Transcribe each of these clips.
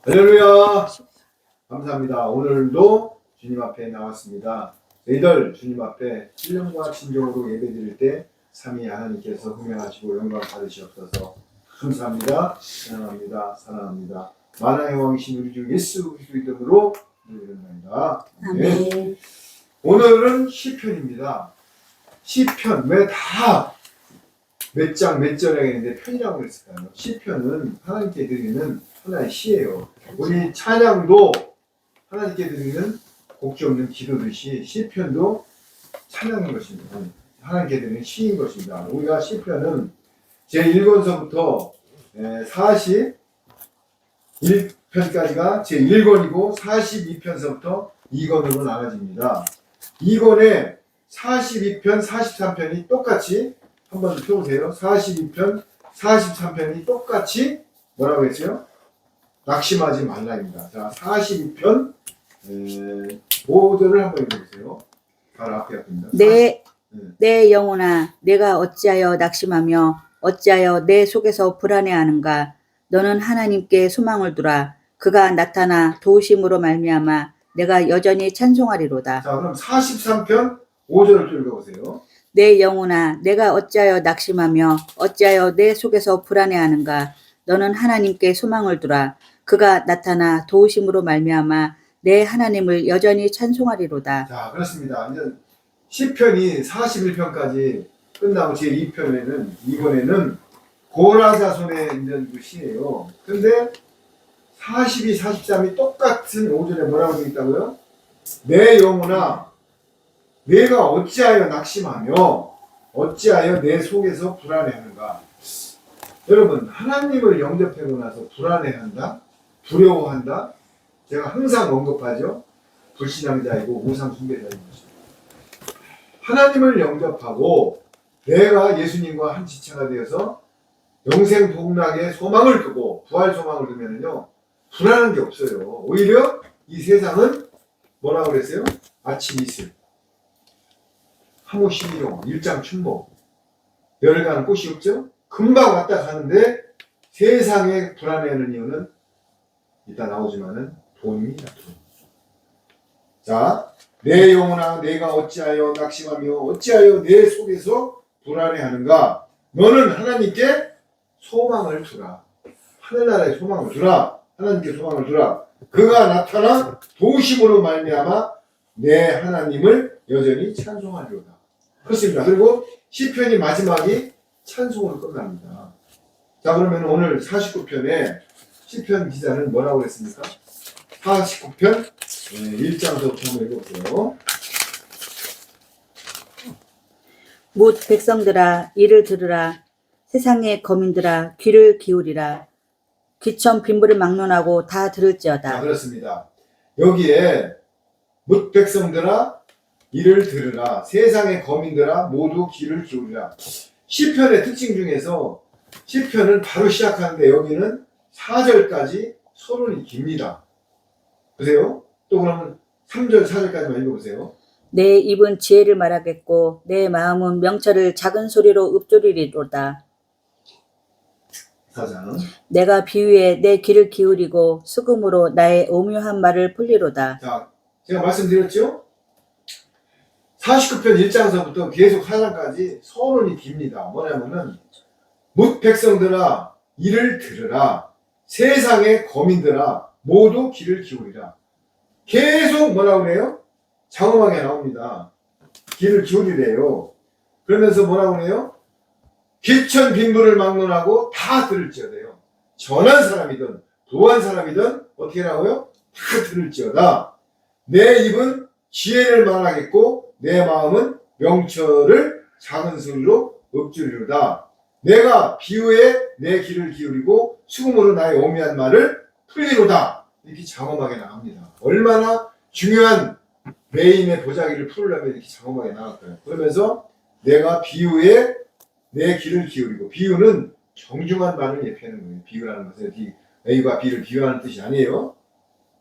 할렐루야. 감사합니다. 오늘도 주님 앞에 나왔습니다. 너희들 주님 앞에 신령과 진정으로 예배드릴 때 삼위 하나님께서 흥명하시고 영광 받으시옵소서. 감사합니다. 사랑합니다. 사랑합니다. 만왕의 왕이신 우리 주 예수 그리스도 이름으로 기도드립니다. 아멘. 오늘은 시편입니다. 시편 왜 다 몇 장 몇 절에 있는데 편이라고 그랬을까요? 시편은 하나님께 드리는 하나의 시예요. 우리 찬양도 하나님께 드리는 곡지 없는 기도듯이 시편도 찬양인 것입니다. 하나님께 드리는 시인 것입니다. 우리가 시편은 제1권서부터 41편까지가 제1권이고 42편서부터 2권으로 나눠집니다. 2권에 42편, 43편이 똑같이 한번 펴보세요. 42편, 43편이 똑같이 뭐라고 했어요? 낙심하지 말라입니다. 자, 42편 5절을 한번 읽어보세요. 바로 앞에 앞입니다. 내 영혼아, 내가 어찌하여 낙심하며 어찌하여 내 속에서 불안해하는가? 너는 하나님께 소망을 두라. 그가 나타나 도우심으로 말미암아 내가 여전히 찬송하리로다. 자, 그럼 43편 5절을 또 읽어보세요. 내 영혼아, 내가 어찌하여 낙심하며 어찌하여 내 속에서 불안해하는가? 너는 하나님께 소망을 두라. 그가 나타나 도우심으로 말미암아 내 하나님을 여전히 찬송하리로다. 자, 그렇습니다. 이제 시편이 41편까지 끝나고 제2편에는 이번에는 고라자손의 이제 그 시예요. 근데 42, 43이 똑같은 5절에 뭐라고 되어 있다고요? 내 영혼아, 내가 어찌하여 낙심하며 어찌하여 내 속에서 불안해하는가? 여러분, 하나님을 영접하고 나서 불안해한다? 두려워한다? 제가 항상 언급하죠. 불신앙자이고 우상 숭배자인 것입니다. 하나님을 영접하고 내가 예수님과 한 지체가 되어서 영생 복락의 소망을 두고 부활 소망을 두면요 불안한 게 없어요. 오히려 이 세상은 뭐라고 그랬어요? 아침 이슬, 하모시미용, 일장춘목, 열가는 꽃이 없죠? 금방 왔다 가는데 세상에 불안해하는 이유는 이따 나오지만은 돈입니다. 돈. 자, 내 영혼아, 내가 어찌하여 낙심하며 어찌하여 내 속에서 불안해하는가? 너는 하나님께 소망을 두라. 하늘나라에 소망을 두라. 하나님께 소망을 두라. 그가 나타나 도우심으로 말미암아 내 하나님을 여전히 찬송하리로다. 그렇습니다. 그리고 시편이 마지막이 찬송으로 끝납니다. 자, 그러면 오늘 49편에 시편 기자는 뭐라고 했습니까? 49편 1장부터 한번 읽어보세요. 뭇 백성들아, 이를 들으라. 세상의 거민들아, 귀를 기울이라. 귀천 빈부를 막론하고 다 들을지어다. 자, 그렇습니다. 여기에 뭇 백성들아 이를 들으라. 세상의 거민들아 모두 귀를 기울이라. 시편의 특징 중에서 시편은 바로 시작하는데 여기는 4절까지 서론이 깁니다. 보세요. 또 그러면 3절, 4절까지만 읽어보세요. 내 입은 지혜를 말하겠고 내 마음은 명철을 작은 소리로 읊조리리로다. 4장. 내가 비유에 내 귀를 기울이고 수금으로 나의 오묘한 말을 풀리로다. 자, 제가 말씀드렸죠? 49편 1장서부터 계속 4장까지 서론이 깁니다. 뭐냐면은 뭇 백성들아 이를 들으라. 세상의 거민들아 모두 귀를 기울이라. 계속 뭐라고 그래요? 장엄하게 나옵니다. 귀를 기울이래요. 그러면서 뭐라고 그래요? 귀천 빈부를 막론하고 다 들을지어다요. 전한 사람이든 부한 사람이든 어떻게 나오요? 다 들을지어다. 내 입은 지혜를 말하겠고 내 마음은 명철을 작은 소리로 읊조리로다. 내가 비유에 내 귀를 기울이고 수금으로 나의 오묘한 말을 풀리로다. 이렇게 장엄하게 나옵니다. 얼마나 중요한 메인의 보자기를 풀으려면 이렇게 장엄하게 나왔어요. 그러면서 내가 비유에 내 귀를 기울이고, 비유는 정중한 말을 예표하는 거예요. 비유라는 것은 A와 B를 비유하는 뜻이 아니에요.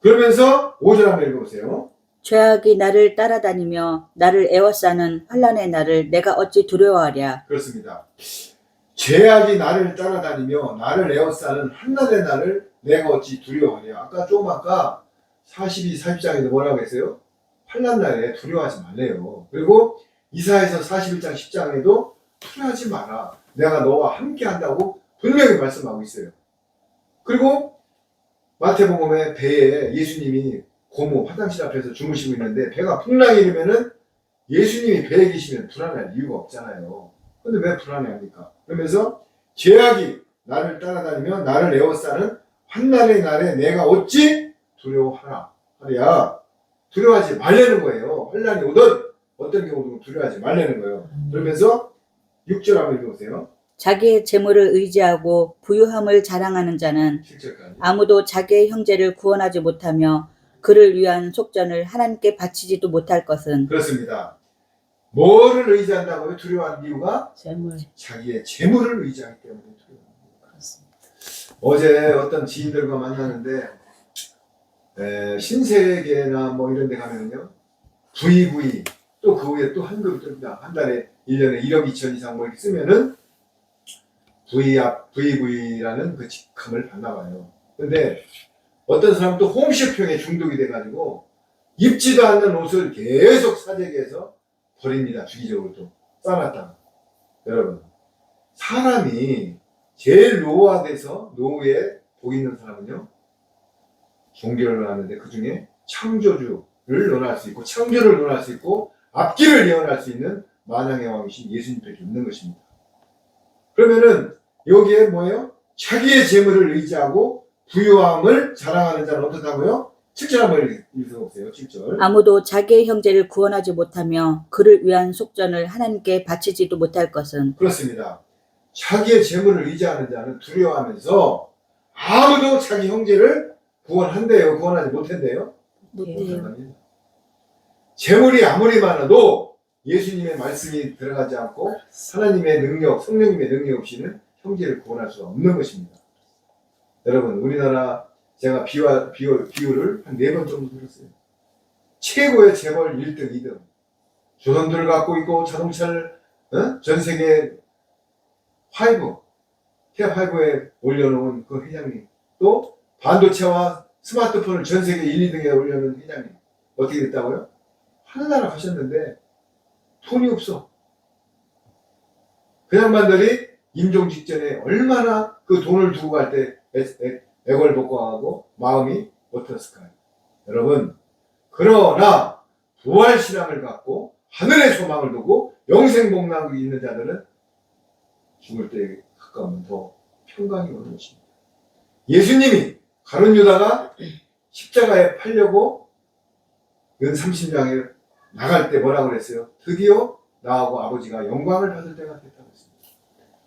그러면서 5절 한번 읽어보세요. 죄악이 나를 따라다니며 나를 애워싸는 환난의 날을 내가 어찌 두려워하랴. 그렇습니다. 죄악이 나를 따라다니며 나를 에워싸는 한낱의 나를 내가 어찌 두려워하랴. 아까 42, 40장에도 뭐라고 했어요? 환난 날에 두려워하지 말래요. 그리고 이사야서 41장 10장에도 두려워하지 마라. 내가 너와 함께 한다고 분명히 말씀하고 있어요. 그리고 마태복음의 배에 예수님이 고모 화장실 앞에서 주무시고 있는데 배가 풍랑이 일으면은 예수님이 배에 계시면 불안할 이유가 없잖아요. 근데 왜 불안해합니까? 그러면서 죄악이 나를 따라다니며 나를 에워싸는 환난의 날에 내가 어찌 두려워하라. 하랴. 두려워하지 말라는 거예요. 환난이 오든 어떤 경우도 두려워하지 말라는 거예요. 그러면서 6절 한번 읽어보세요. 자기의 재물을 의지하고 부유함을 자랑하는 자는 7절까지. 아무도 자기의 형제를 구원하지 못하며 그를 위한 속전을 하나님께 바치지도 못할 것은 그렇습니다. 뭐를 의지한다고요? 두려워하는 이유가 재물. 자기의 재물을 의지하기 때문에 두려워합니다. 어제 어떤 지인들과 만나는데 신세계나 뭐 이런 데 가면요 VV 또 그 후에 또 한급이 뜹니다. 한 달에 1년에 1억 2천 이상 뭐 이렇게 쓰면은 VV라는 그 직함을 받나 봐요. 근데 어떤 사람은 또 홈쇼핑에 중독이 돼가지고 입지도 않는 옷을 계속 사재기해서 버립니다. 주기적으로 또 싸놨다가. 여러분, 사람이 제일 노화돼서 노후에 복 있는 사람은요 종교를 하는데 그 중에 창조주를 논할 수 있고 창조를 논할 수 있고 앞길을 예언할 수 있는 만왕의 왕이신 예수님밖에 없는 것입니다. 그러면은 여기에 뭐예요? 자기의 재물을 의지하고 부유함을 자랑하는 자는 어떻다고요? 7절 한번 읽어보세요. 7절. 아무도 자기의 형제를 구원하지 못하며 그를 위한 속전을 하나님께 바치지도 못할 것은 그렇습니다. 자기의 재물을 의지하는 자는 두려워하면서 아무도 자기 형제를 구원한대요. 구원하지 못한대요. 못해요. 재물이 아무리 많아도 예수님의 말씀이 들어가지 않고 하나님의 능력, 성령님의 능력 없이는 형제를 구원할 수 없는 것입니다. 여러분, 우리나라 제가 비유를 한 4번 정도 들었어요. 최고의 재벌 1등, 2등. 조선들을 갖고 있고 자동차를 전 세계 5, 탑5에 올려놓은 그 회장님. 또 반도체와 스마트폰을 전 세계 1, 2등에 올려놓은 회장님. 어떻게 됐다고요? 하늘나라 가셨는데 돈이 없어. 그 양반들이 임종 직전에 얼마나 그 돈을 두고 갈 때 애걸복걸하고 마음이 어떻을까요? 여러분, 그러나 부활신앙을 갖고 하늘의 소망을 두고 영생복락이 있는 자들은 죽을 때 가까우면 더 평강이 오는 것입니다. 예수님이 가룟 유다가 십자가에 팔려고 연 30장에 나갈 때 뭐라고 그랬어요? 드디어 나하고 아버지가 영광을 받을 때가 됐다고 했습니다.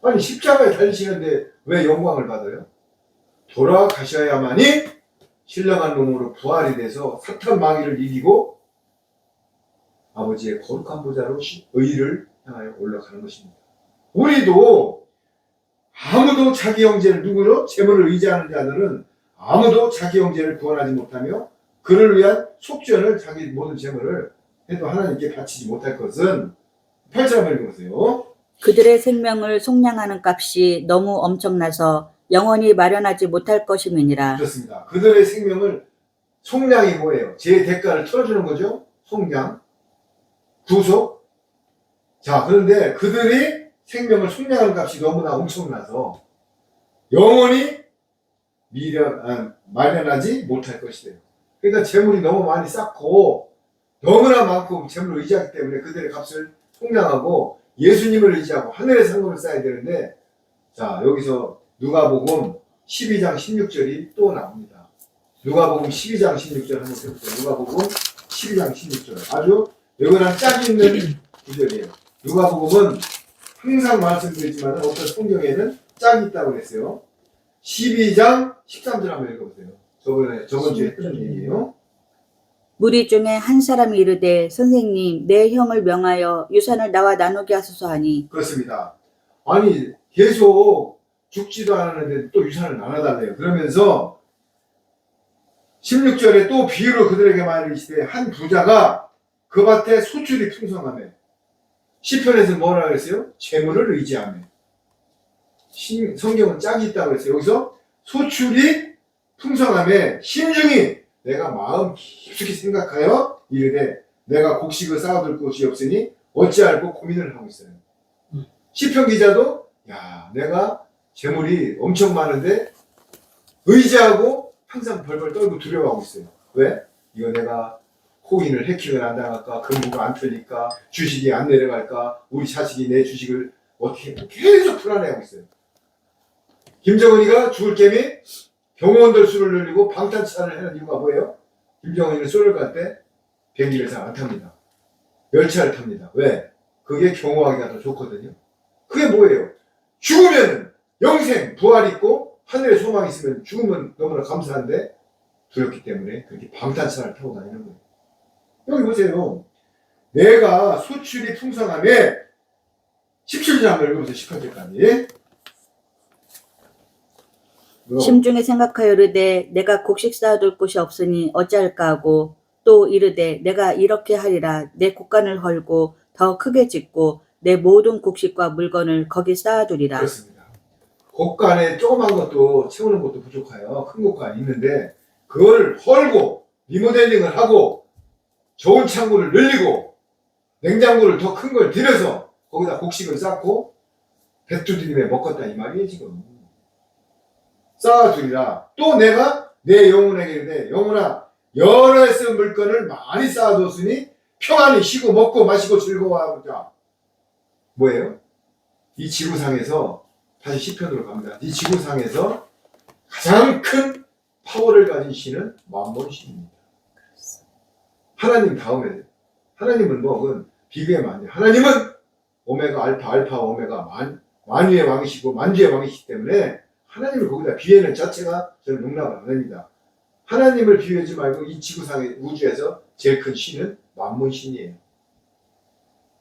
아니 십자가에 달리시는데 왜 영광을 받아요? 돌아가셔야만이 신령한 몸으로 부활이 돼서 사탄 마귀를 이기고 아버지의 거룩한 보좌로 의를 향하여 올라가는 것입니다. 우리도 아무도 자기 형제를 누구로? 재물을 의지하는 자들은 아무도 자기 형제를 구원하지 못하며 그를 위한 속전을 자기 모든 재물을 해도 하나님께 바치지 못할 것은 8절 한번 읽어보세요. 그들의 생명을 속량하는 값이 너무 엄청나서 영원히 마련하지 못할 것임이니라. 그렇습니다. 그들의 생명을 속량이 뭐예요? 제 대가를 털어주는 거죠. 속량, 구속. 자, 그런데 그들이 생명을 속량하는 값이 너무나 엄청나서 영원히 마련하지 못할 것이래요. 그러니까 재물이 너무 많이 쌓고 너무나 많고 재물을 의지하기 때문에 그들의 값을 속량하고 예수님을 의지하고 하늘의 상급을 쌓아야 되는데, 자, 여기서 누가복음 12장 16절이 또 나옵니다. 누가복음 12장 16절 한번 해보세요. 누가복음 12장 16절. 아주 여기랑 짝이 있는 구절이에요. 누가복음은 항상 말씀드리지만 어떤 성경에는 짝이 있다고 그랬어요. 12장 13절 한번 읽어보세요. 저번 주에 했던 얘기예요. 무리 중에 한 사람이 이르되 선생님 내 형을 명하여 유산을 나와 나누게 하소서 하니. 그렇습니다. 아니 계속 죽지도 않았는데 또 유산을 나눠달래요. 그러면서 16절에 또 비유로 그들에게 말이시되 한 부자가 그 밭에 소출이 풍성하며 시편에서 뭐라 그랬어요? 재물을 의지하며. 성경은 짝이 있다고 그랬어요. 여기서 소출이 풍성함에 신중히 내가 마음 깊숙이 생각하여 이르되 내가 곡식을 쌓아둘 곳이 없으니 어찌할꼬 고민을 하고 있어요. 시편 기자도 야 내가 재물이 엄청 많은데 의지하고 항상 벌벌 떨고 두려워하고 있어요. 왜? 이거 내가 코인을 해킹을 안 당할까, 금고가 안 털릴까, 주식이 안 내려갈까, 우리 자식이 내 주식을 어떻게 계속 불안해하고 있어요. 김정은이가 죽을 게임이 병원들 수를 늘리고 방탄차를 하는 이유가 뭐예요? 김정은이는 쏠을 갈 때 비행기를 잘 안 탑니다. 열차를 탑니다. 왜? 그게 경호하기가 더 좋거든요. 그게 뭐예요? 죽으면 영생, 부활이 있고 하늘에 소망이 있으면 죽으면 너무나 감사한데 두렵기 때문에 그렇게 방탄차를 타고 다니는 거예요. 여기 보세요. 내가 소출이 풍성함에 17절 한번 읽어보세요. 18절까지. 심중에 생각하여 이르되 내가 곡식 쌓아둘 곳이 없으니 어찌할까 하고 또 이르되 내가 이렇게 하리라 내 곡간을 헐고 더 크게 짓고 내 모든 곡식과 물건을 거기 쌓아두리라. 그렇습니다. 곡간에 조그만 것도 채우는 것도 부족해요. 큰 곡간이 있는데 그걸 헐고 리모델링을 하고 좋은 창고를 늘리고 냉장고를 더 큰 걸 들여서 거기다 곡식을 쌓고 배추들임에 먹었다 이 말이에요. 지금 쌓아두리라. 또 내가 내 영혼에게 이르되 영혼아 여러 해 쓴 물건을 많이 쌓아뒀으니 평안히 쉬고 먹고 마시고 즐거워하자. 뭐예요? 이 지구상에서 다시 시편으로 갑니다. 이 지구상에서 가장 큰 파워를 가진 신은 만몬 신입니다. 하나님 다음에 하나님은 뭐 비교하면 안 돼요. 하나님은 오메가 알파 오메가 만유의 왕이시고 만주의 왕이시기 때문에 하나님을 거기다 비하는 자체가 저는 용납을 안 합니다. 하나님을 비유하지 말고 이 지구상의 우주에서 제일 큰 신은 만몬 신이에요.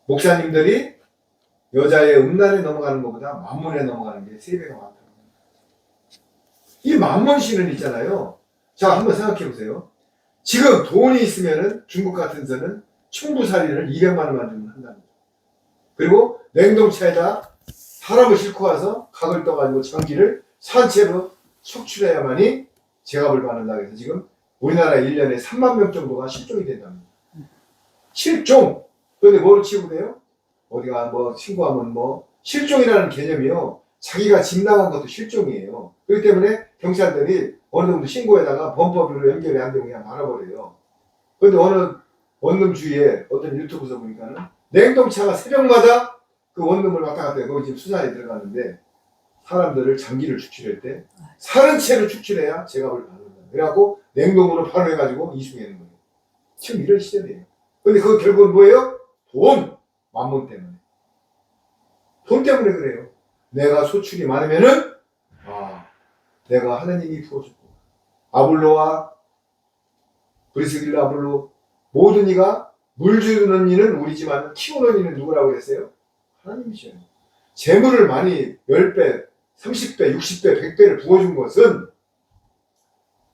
목사님들이 여자의 음란에 넘어가는 것보다 만몬에 넘어가는 게 3배가 많다고 합니다. 이 만몬 신은 있잖아요. 자, 한번 생각해 보세요. 지금 돈이 있으면은 중국 같은 데는 충부살인을 200만 원만 주면 한답니다. 그리고 냉동차에다 사람을 싣고 와서 각을 떠가지고 장기를 산채로 속출해야만이 제값을 받는다고 해서 지금 우리나라 1년에 3만 명 정도가 실종이 된답니다. 실종! 그런데 뭐를 치부돼요? 어디가 뭐 신고하면 뭐 실종이라는 개념이요. 자기가 집 나간 것도 실종이에요. 그렇기 때문에 경찰들이 어느 정도 신고에다가 범법으로 연결이 안 되면 그냥 말아버려요. 그런데 어느 원룸 주위에 어떤 유튜브에서 보니까는 냉동차가 새벽마다 그 원룸을 왔다 갔다 해요. 거기 지금 수사에 들어갔는데 사람들을 장기를 축출할 때 사는 채로 축출해야 제값을 받는 거예요. 그래갖고 냉동으로 바로 해가지고 이송하는 거예요. 지금 이런 시절이에요. 근데 그 결국은 뭐예요? 돈! 만몬 때문에. 돈 때문에 그래요. 내가 소출이 많으면은 내가 하나님이 부어줬고 아볼로와 브리스길라 아볼로 모든 이가 물 주는 이는 우리지만 키우는 이는 누구라고 그랬어요? 하나님이셔요. 재물을 많이 10배, 30배, 60배, 100배를 부어준 것은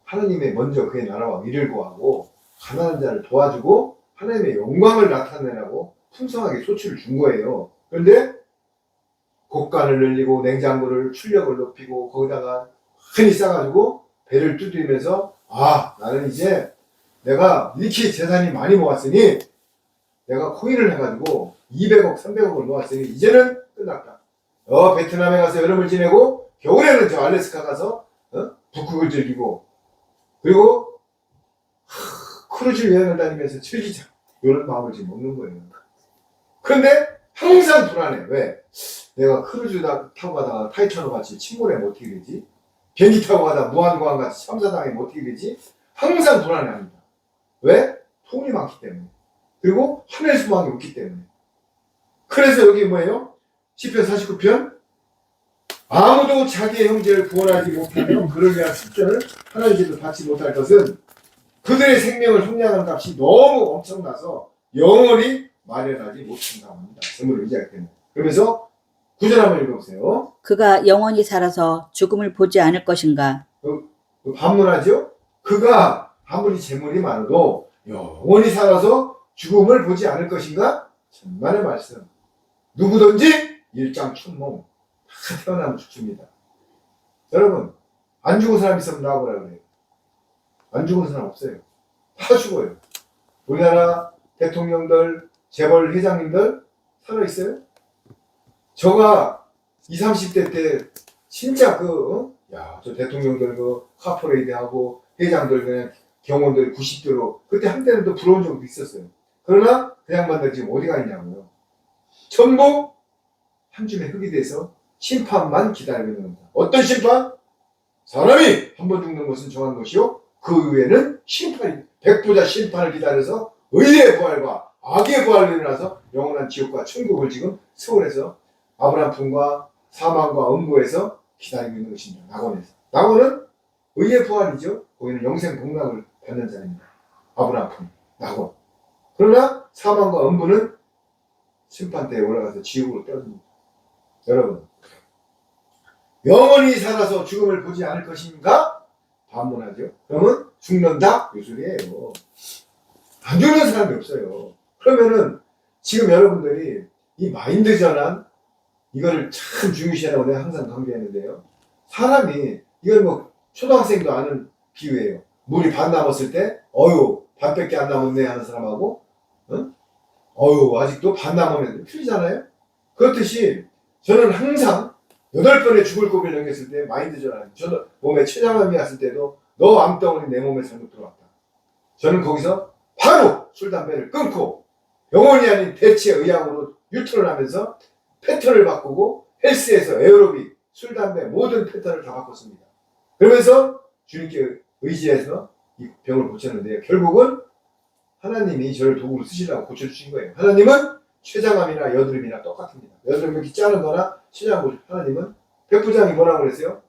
하나님의 먼저 그의 나라와 의를 구하고 가난한 자를 도와주고 하나님의 영광을 나타내라고 풍성하게 소출을 준 거예요. 그런데 곡간을 늘리고 냉장고를 출력을 높이고 거기다가 흔히 싸가지고 배를 두드리면서 나는 이제 내가 이렇게 재산이 많이 모았으니 내가 코인을 해가지고 200억, 300억을 모았으니 이제는 끝났다. 베트남에 가서 여름을 지내고 겨울에는 저 알래스카 가서 북극을 즐기고 그리고 크루즈 여행을 다니면서 즐기자. 이런 마음을 지금 먹는 거예요. 그런데 항상 불안해. 왜? 내가 크루즈 타고 가다가 타이타노 같이 침몰하면 어떻게 되지? 비행기 타고 가다가 무한공항 같이 참사당하면 어떻게 되지? 항상 불안해합니다. 왜? 돈이 많기 때문에. 그리고 하늘 소망이 없기 때문에. 그래서 여기 뭐예요? 시편 49편 아무도 자기의 형제를 구원하지 못하며 그를 위한 숙전을 하나님께서 받지 못할 것은 그들의 생명을 형량하는 값이 너무 엄청나서 영원히 마련하지 못한다고 합니다. 재물을 의지하기 때문에. 그러면서 9절 한번 읽어보세요. 그가 영원히 살아서 죽음을 보지 않을 것인가. 반문하죠. 그가 아무리 재물이 많아도 영원히 살아서 죽음을 보지 않을 것인가? 천만의 말씀. 누구든지 일장춘몽 다 태어나면 죽습니다. 여러분, 안 죽은 사람 있으면 나오라 그래요. 안 죽은 사람 없어요. 다 죽어요. 우리나라 대통령들, 재벌 회장님들 살아있어요? 저가 20, 30대 때 진짜 저 대통령들 카퍼레이드 하고 회장들 그냥 경호들 90대로 그때 한때는 또 부러운 적도 있었어요. 그러나 그 양반들 지금 어디 가 있냐고요. 전부 한 줌의 흙이 돼서 심판만 기다리고 있는 겁니다. 어떤 심판? 사람이 한 번 죽는 것은 정한 것이요. 그 후에는 심판이 백보자 심판을 기다려서 의의 부활과 악의 부활로 일어나서 영원한 지옥과 천국을 지금 서울에서 아브라함 품과 사망과 음부에서 기다리고 있는 것입니다. 낙원에서. 낙원은 의의 부활이죠. 거기는 영생 복락을 받는 자입니다. 아브라함 품, 낙원. 그러나 사망과 음부는 심판대에 올라가서 지옥으로 떨어집니다. 여러분, 영원히 살아서 죽음을 보지 않을 것인가? 반문하죠. 그러면 죽는다? 이 소리예요. 안 죽는 사람이 없어요. 그러면은 지금 여러분들이 이 마인드 전환 이거를 참 중요시하라고 내가 항상 강조했는데요. 사람이 이건 뭐 초등학생도 아는 비유예요. 물이 반 남았을 때 어휴 반밖에 안 남았네 하는 사람하고 어휴 아직도 반 남으면 틀리잖아요. 그렇듯이 저는 항상 8번의 죽을 고비를 넘겼을 때 마인드 전환, 저는 몸에 췌장암이 왔을 때도 너 암덩어리 내 몸에 잘못 들어왔다. 저는 거기서 바로 술, 담배를 끊고 영혼이 아닌 대체 의학으로 유턴을 하면서 패턴을 바꾸고 헬스에서 에어로빅, 술, 담배 모든 패턴을 다 바꿨습니다. 그러면서 주님께 의지해서 이 병을 고쳤는데요. 결국은 하나님이 저를 도구로 쓰시려고 고쳐주신 거예요. 하나님은 췌장암이나 여드름이나 똑같습니다. 여드름 이렇게 자른 거나 췌장암, 하나님은 백부장이 뭐라고 그랬어요?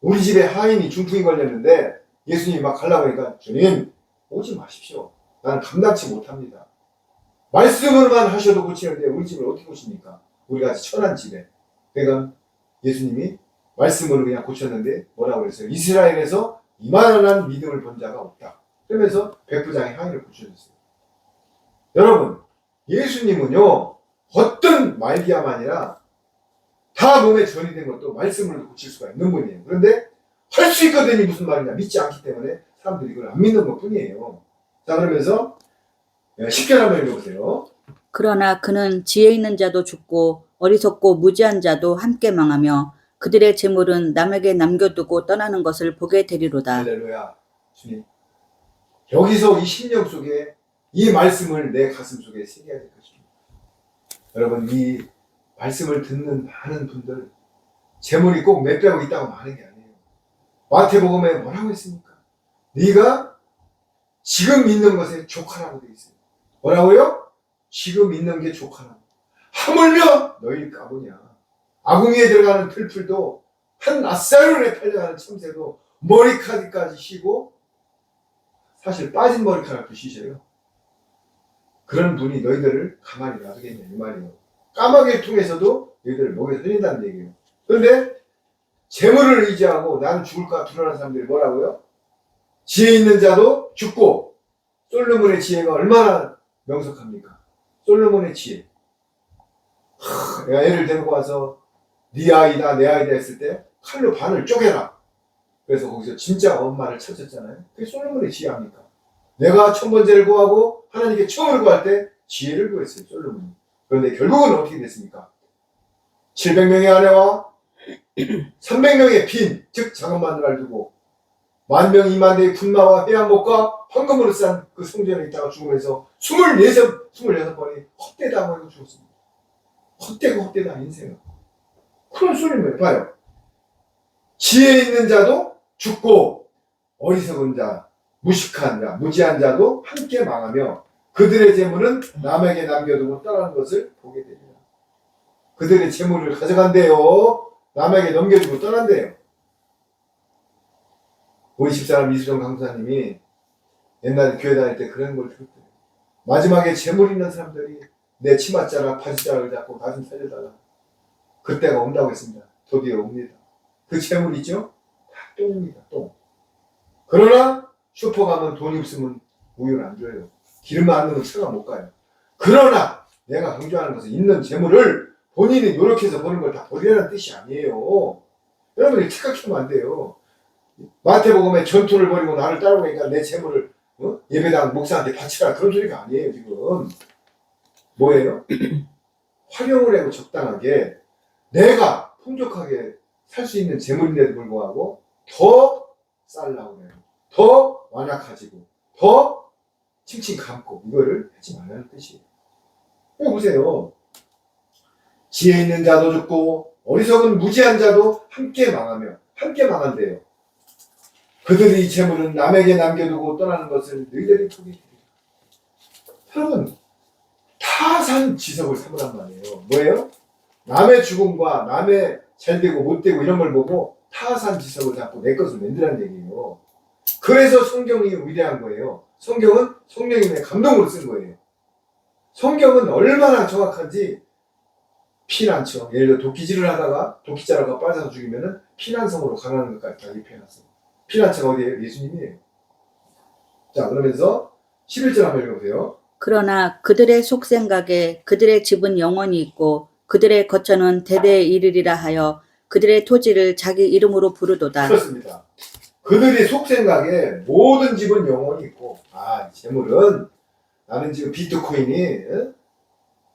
우리 집에 하인이 중풍이 걸렸는데 예수님이 막 가려고 하니까 주님 오지 마십시오. 나는 감당치 못합니다. 말씀으로만 하셔도 고치는데 우리 집을 어떻게 고칩니까? 우리가 천한 집에. 그러니까 예수님이 말씀으로 그냥 고쳤는데 뭐라고 그랬어요? 이스라엘에서 이만한 믿음을 본 자가 없다. 그러면서 백부장이 하인을 고쳐줬어요. 여러분, 예수님은요 어떤 말기암 아니라 다 몸에 전이 된 것도 말씀으로 고칠 수가 있는 분이에요. 그런데 할 수 있거든요. 무슨 말이냐? 믿지 않기 때문에 사람들이 이걸 안 믿는 것 뿐이에요. 자, 그러면서 10절 한번 읽어보세요. 그러나 그는 지혜 있는 자도 죽고 어리석고 무지한 자도 함께 망하며 그들의 재물은 남에게 남겨두고 떠나는 것을 보게 되리로다. 할렐루야. 주님, 여기서 이 심령 속에 이 말씀을 내 가슴 속에 새겨야 될 것입니다. 여러분, 이 말씀을 듣는 많은 분들 재물이 꼭 몇 백억 있다고 많은 게 아니에요. 마태복음에 뭐라고 했습니까? 네가 지금 있는 것에 족하라고 되어 있어요. 뭐라고요? 지금 있는 게 족하라고. 하물며 너희 까보냐. 아궁이에 들어가는 풀풀도 한 낯살에 팔려가는 참새도 머리카락까지 쉬고 사실 빠진 머리카락도 쉬셔요. 그런 분이 너희들을 가만히 놔두겠냐 이 말이에요. 까마귀를 통해서도 너희들을 목에 흘린다는 얘기예요. 그런데 재물을 의지하고 나는 죽을까 두려워하는 사람들이 뭐라고요? 지혜 있는 자도 죽고 솔로몬의 지혜가 얼마나 명석합니까? 솔로몬의 지혜. 내가 애를 데리고 와서 네 아이다 내 아이다 했을 때 칼로 반을 쪼개라. 그래서 거기서 진짜 엄마를 찾았잖아요. 그게 솔로몬의 지혜 아닙니까? 내가 천 번째를 구하고 하나님께 처음으로 구할 때 지혜를 구했어요. 솔로몬이. 그런데 결국은 어떻게 됐습니까? 700명의 아내와 300명의 빈, 즉 작은 마누라를 두고 10,000명 20,000대의 군마와 해양목과 황금으로 싼 그 성전에 있다가 죽으면서 26번이 헛되다고 해서 죽었습니다. 헛되고 헛되다 인생은. 그런 소리는 봐요. 지혜 있는 자도 죽고 어리석은 자, 무식한 자, 무지한 자도 함께 망하며 그들의 재물은 남에게 남겨두고 떠나는 것을 보게 됩니다. 그들의 재물을 가져간대요. 남에게 넘겨주고 떠난대요. 우리 집사람 이수정 강사님이 옛날에 교회 다닐 때 그런 걸 들었대요. 마지막에 재물 있는 사람들이 내 치맛자락, 바지자락을 잡고 나 좀 살려달라. 그때가 온다고 했습니다. 드디어 옵니다. 그 재물 있죠? 다 똥입니다. 똥. 그러나 슈퍼 가면 돈이 없으면 우유를 안 줘요. 기름만 안 넣으면 차가 못 가요. 그러나 내가 강조하는 것은 있는 재물을 본인이 노력해서 버는 걸 다 버리라는 뜻이 아니에요. 여러분이 착각하면 안 돼요. 마태복음에 전투를 벌이고 나를 따라오니까 내 재물을 예배당 목사한테 바치라 그런 소리가 아니에요. 지금 뭐예요? 활용을 하고 적당하게 내가 풍족하게 살 수 있는 재물인데도 불구하고 더 쌀라고 해요. 더 완약해지고 더 칭칭 감고 이거를 하지 말라는 뜻이에요. 보세요. 지혜 있는 자도 죽고 어리석은 무지한 자도 함께 망하며 함께 망한대요. 그들이 이 재물은 남에게 남겨두고 떠나는 것을 너희들이 포기해. 여러분 타산지석을 삼으란 말이에요. 뭐예요? 남의 죽음과 남의 잘되고 못되고 이런 걸 보고 타산지석을 잡고 내 것을 만들라는 얘기예요. 그래서 성경이 위대한 거예요. 성경은 성령님의 감동으로 쓴 거예요. 성경은 얼마나 정확한지 피난처, 예를 들어 도끼질을 하다가 도끼자루가 빠져서 죽이면은 피난성으로 가라는 것까지 다 입혀놨어요. 피난처가 어디예요? 예수님이에요. 자, 그러면서 11절 한번 읽어보세요. 그러나 그들의 속생각에 그들의 집은 영원히 있고 그들의 거처는 대대에 이르리라 하여 그들의 토지를 자기 이름으로 부르도다. 그렇습니다. 그들의 속생각에 모든 집은 영원히 있고 이 재물은 나는 지금 비트코인이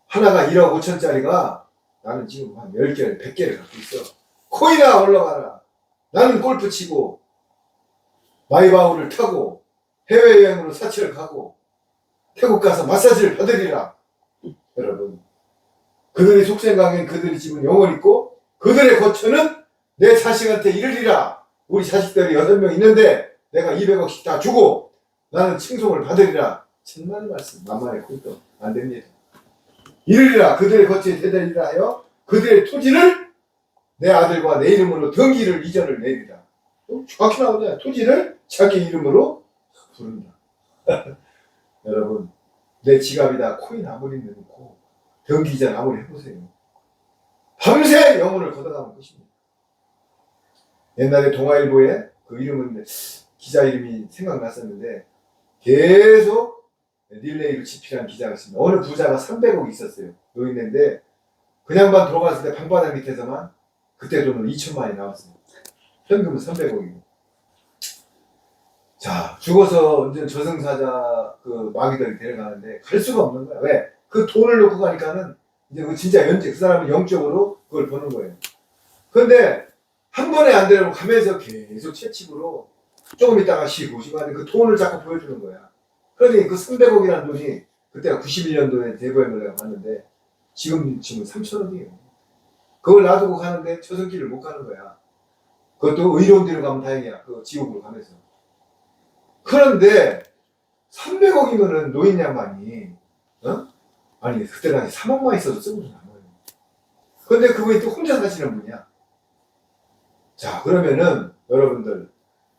하나가 1억 5천짜리가 나는 지금 한 10개, 100개를 갖고 있어. 코인아 올라가라. 나는 골프 치고 마이바흐를 타고 해외여행으로 사치를 가고 태국 가서 마사지를 받으리라. 여러분 그들의 속생각엔 그들의 집은 영원히 있고 그들의 거처는 내 자식한테 이르리라. 우리 자식들이 6명 있는데 내가 200억씩 다 주고 나는 칭송을 받으리라. 천만의 말씀 만만의 코인도 안 됩니다. 이르리라. 그들의 거처에 대달리라 하여 그들의 토지를 내 아들과 내 이름으로 등기를 이전을 내리라. 정확히 나오잖아요. 토지를 자기 이름으로 부른다. 여러분 내 지갑에다 코인 아무리 넣고 등기 이전 아무리 해보세요. 밤새 영혼을 걷어가는 것입니다. 옛날에 동아일보에 그 이름은 기자 이름이 생각났었는데 계속 릴레이를 집필한 기자가 있습니다. 어느 부자가 300억이 있었어요. 노인네인데 그냥 반 들어갔을 때 방바닥 밑에서만 그때 돈은 2천만이 나왔어요. 현금은 300억이고. 자, 죽어서 이제 저승사자 그 마귀들이 데려가는데 갈 수가 없는 거야. 왜? 그 돈을 놓고 가니까는 이제 그 진짜 그 사람은 영적으로 그걸 버는 거예요. 그런데 한 번에 안 되려고 가면서 계속 채찍으로 조금 있다가 쉬고 하는데 그 돈을 자꾸 보여주는 거야. 그러니 그 300억이라는 돈이 그때가 91년도에 대구에서 내가 봤는데 지금은 3,000원이에요. 그걸 놔두고 가는데 저승길을 못 가는 거야. 그것도 의로운 데로 가면 다행이야. 그 지옥으로 가면서. 그런데 300억이면은 노인 양반이 아니 그때 당시 3억만 있어도 쓰고도 남아요. 그런데 그분이 또 혼자 사시는 분이야. 자, 그러면은 여러분들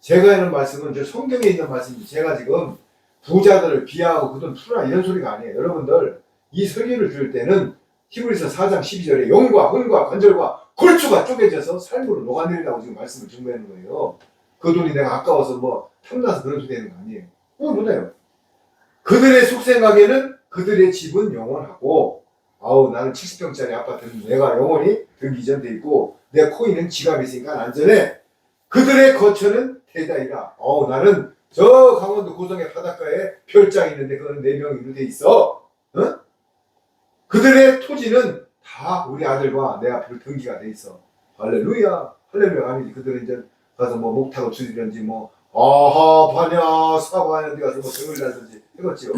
제가 하는 말씀은 저 성경에 있는 말씀이 제가 지금 부자들을 비하하고 그 돈 풀어라 이런 소리가 아니에요. 여러분들 이 설교를 들을 때는 히브리서 4장 12절에 영과 혼과 관절과 골수가 쪼개져서 삶으로 녹아내리라고 지금 말씀을 증거하는 거예요. 그 돈이 내가 아까워서 뭐 탐나서 그런 소리 하는 거 아니에요. 그건 뭐냐요. 그들의 속생각에는 그들의 집은 영원하고 나는 70평짜리 아파트는 내가 영원히 등기 이전돼 있고 내 코인은 지갑에 있으니까 안전해. 그들의 거처는 대다이라. 나는 저 강원도 고성의 바닷가에 별장이 있는데 그거는 4명으로 돼 있어. 그들의 토지는 다 우리 아들과 내 앞으로 등기가 돼 있어. 할렐루야. 할렐루야. 아니지. 그들은 이제 가서 뭐 목타고 줄이든지 뭐 아하 바냐 사바하는 데 가서 뭐 등을 달든지 해봤지요.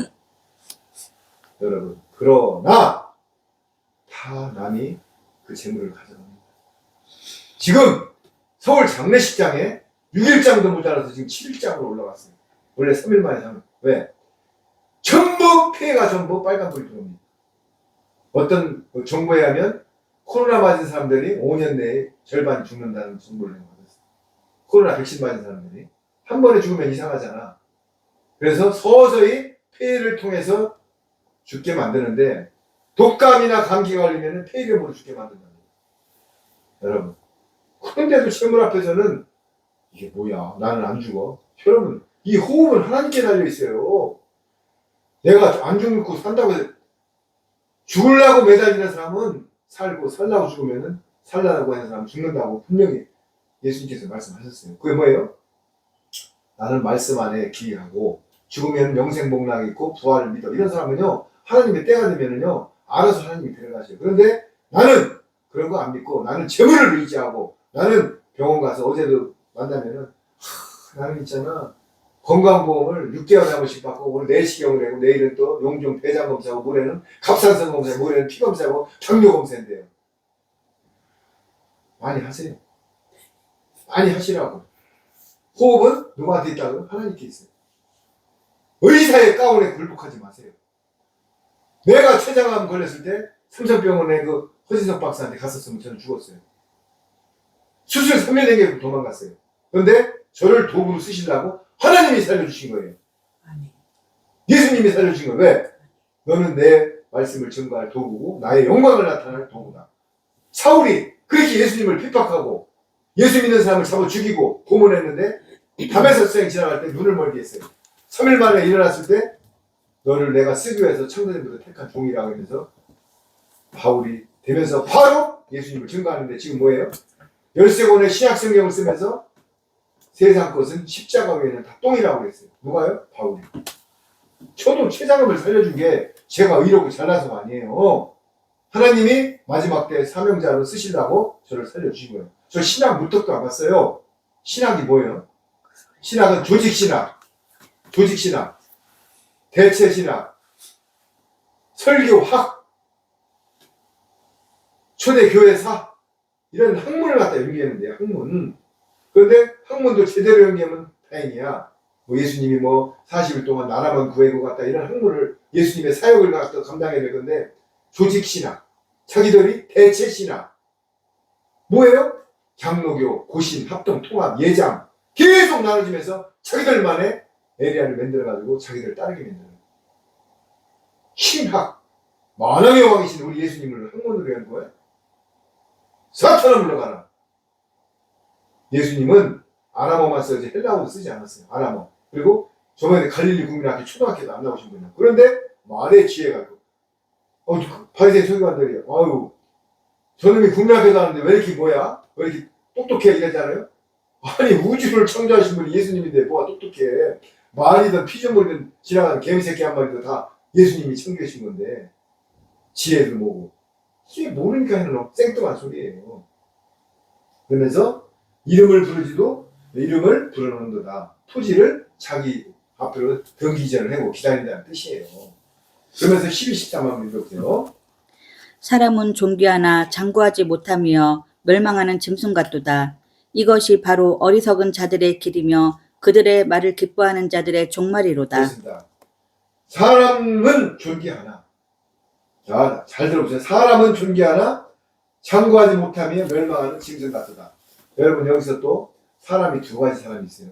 여러분 그러나 다 남이 그 재물을 가져갑니다. 지금 서울 장례식장에 6일장도 모자라서 지금 7일장으로 올라갔어요. 원래 3일 만에 하면. 왜? 전부 피해가 전부 빨간불이 들어옵니다. 어떤 정보에 하면 코로나 맞은 사람들이 5년 내에 절반이 죽는다는 정보를 받았어요. 코로나 백신 맞은 사람들이 한 번에 죽으면 이상하잖아. 그래서 서서히 폐를 통해서 죽게 만드는데 독감이나 감기가 걸리면 폐렴으로 죽게 만든다는 거예요. 여러분 그런데도 재물 앞에서는 이게 뭐야 나는 안 죽어. 여러분 이 호흡은 하나님께 달려있어요. 내가 안 죽고 산다고 해서 죽으려고 매달리는 사람은 살고 살라고 죽으면은 살라고 하는 사람 죽는다고 분명히 예수님께서 말씀하셨어요. 그게 뭐예요? 나는 말씀 안에 기하고 죽으면 영생복락이 있고 부활을 믿어. 이런 사람은요, 하나님의 때가 되면은요, 알아서 하나님이 데려가셔요. 그런데 나는 그런 거 안 믿고, 나는 재물을 의지하고, 나는 병원 가서 어제도 만나면은, 나는 있잖아, 건강보험을 6개월에 한 번씩 받고, 오늘 내시경을 하고, 내일은 또 용종 대장 검사하고, 모레는 갑상선 검사하고, 모레는 피 검사하고, 당뇨 검사인데요. 많이 하세요. 많이 하시라고. 호흡은 누구한테 있다고요? 하나님께 있어요. 의사의 가운에 굴복하지 마세요. 내가 췌장암 걸렸을 때 삼성병원에 그 허진석 박사한테 갔었으면 저는 죽었어요. 수술 3년 내게 도망갔어요. 그런데 저를 도구로 쓰시려고 하나님이 살려주신 거예요. 예수님이 살려주신 거예요. 왜? 너는 내 말씀을 증거할 도구고 나의 영광을 나타낼 도구다. 사울이 그렇게 예수님을 핍박하고 예수 믿는 사람을 잡아 죽이고 고문했는데 다메섹 수행 지나갈 때 눈을 멀게 했어요. 3일 만에 일어났을 때 너를 내가 쓰기 위해서 창조전부터 택한 종이라고 하면서 바울이 되면서 바로 예수님을 증거하는데 지금 뭐예요? 13권의 신약성경을 쓰면서 세상 것은 십자가 외에는 다 똥이라고 했어요. 누가요? 바울이. 저도 췌장암을 살려준 게 제가 의롭고 잘나서가 아니에요. 하나님이 마지막 때 사명자로 쓰시려고 저를 살려주신 거예요. 저 신학 무턱도 안 봤어요. 신학이 뭐예요? 신학은 조직신학, 조직신학, 대체신학, 설교학, 초대교회사 이런 학문을 갖다 연기했는데요. 학문. 그런데 학문도 제대로 연기하면 다행이야. 뭐 예수님이 뭐 40일 동안 나라만 구해고 갔다 이런 학문을 예수님의 사역을 갖다 감당해야 될 건데 조직신학, 자기들이 대체신학 뭐예요? 장로교, 고신, 합동, 통합, 예장 계속 나눠지면서 자기들만의 에리아를 만들어가지고 자기들 따르게 만들어요. 신학, 만왕의 왕이신 우리 예수님을 학문으로 한 거예요. 사탄아 물러가라. 예수님은 아람어만 써야지 헬라어도 쓰지 않았어요. 아람어. 그리고 저번에 갈릴리 국민학교 초등학교도 안 나오신 분이에요. 그런데 말의 지혜가 바리새인 서기관들이 아유 저놈이 국민학교 다니는데 왜 이렇게 뭐야? 왜 이렇게 똑똑해 이랬잖아요. 아니 우주를 창조하신 분이 예수님인데 뭐가 똑똑해. 말이든 피조물이든 지나가는 개미새끼 한 마리도 다 예수님이 창조하신 건데 지혜도 뭐고 이게 모르니까 하는 생뚱한 소리예요. 그러면서 이름을 부르지도 이름을 부르는도다. 토지를 자기 앞으로 등기전을 하고 기다린다는 뜻이에요. 그러면서 12, 13만 읽어보세요. 사람은 존귀하나 장구하지 못하며 멸망하는 짐승 같도다. 이것이 바로 어리석은 자들의 길이며 그들의 말을 기뻐하는 자들의 종말이로다. 그렇습니다. 사람은 존귀하나 자, 잘 들어보세요. 사람은 존귀하나 장구하지 못하며 멸망하는 짐승 같도다. 여러분 여기서 또 사람이 두 가지 사람이 있어요.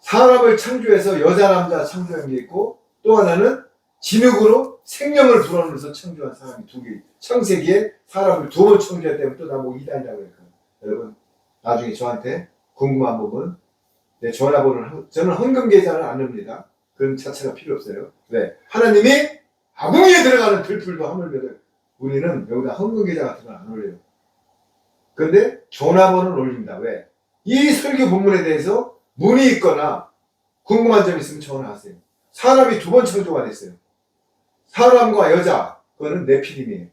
사람을 창조해서 여자 남자 창조한 게 있고 또 하나는 진흙으로 생명을 불어넣어서 창조한 사람이 두 개. 창세기에 사람을 두 번 창조했다면 또 나보고 이단이라고 했거든요. 여러분 나중에 저한테 궁금한 부분 내 전화번호를 저는 헌금 계좌를 안 넣습니다. 그런 자체가 필요 없어요. 왜? 하나님이 아궁이에 들어가는 들풀도 하물며 우리는 여기다 헌금 계좌 같은 건 안 올려요. 그런데 전화번호를 올립니다. 왜? 이 설교 본문에 대해서 문의 있거나 궁금한 점 있으면 전화하세요. 사람이 두 번 창조가 됐어요. 사람과 여자, 그거는 네피림이에요.